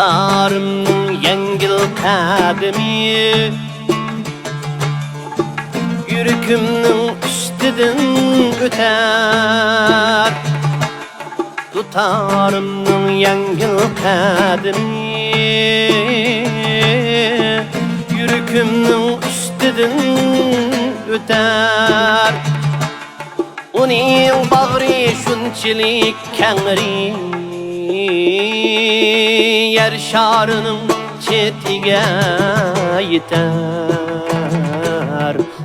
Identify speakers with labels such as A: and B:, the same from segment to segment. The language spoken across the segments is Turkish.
A: tutarım yengil kadimi, yürükümün üstüdün öter. Tutarım yengil kadimi, yürükümün üstüdün öter. Uning bagri şunçilik kengri, yer şarının çetige yeter.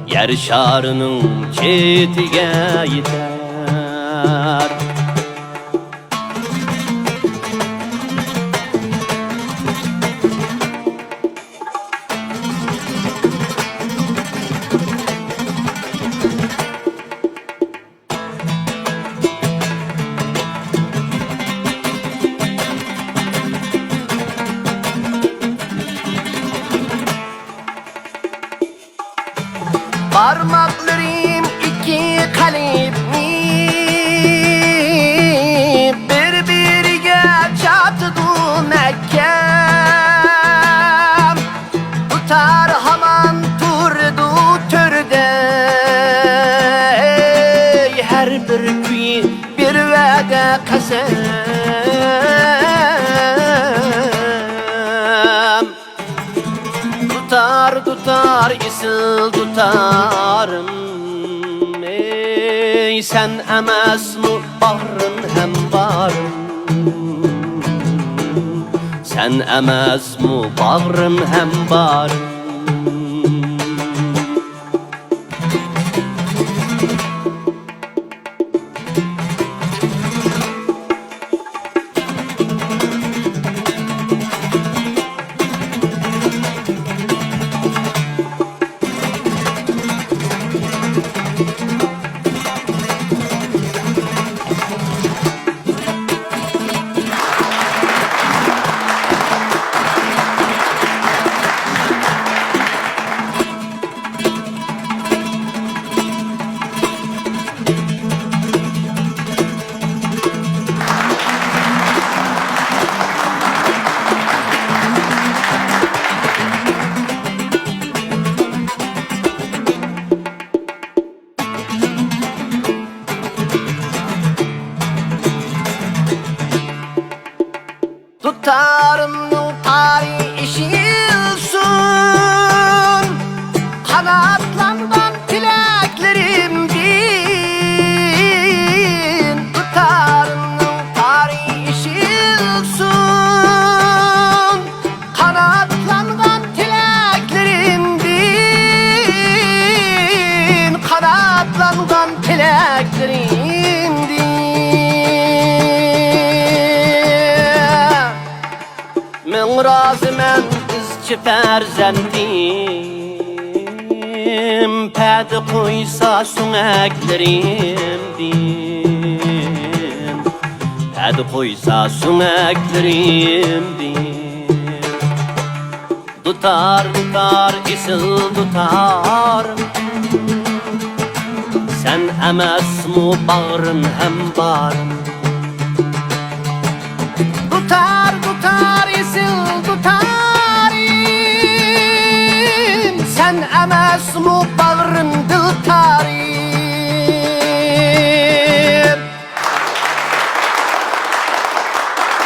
A: Yer şarının çetige yeter. Parmaklarım iki kalemmi, birbiriga çatıdı Mekkem. Tutar haman turdu türde, her bir kuyi bir vade kasem. Tutar isil tutarım, ey sen emes mi bağrım hem barım. Sen emes mi bağrım hem barım. Tutarım tarih işilsin, kanatlandan tileklerim bin. Tutarım tarih işilsin, kanatlandan tileklerim bin. Kanatlandan tileklerim bin. Men razı men izci ferzendim, pedi koysa süneklerim din. Pedi koysa süneklerim din. Tutar isil tutar, sen emes mu bağrım hem barım. Tutar isil tutarim, sen emes mu bağrım dil tarim.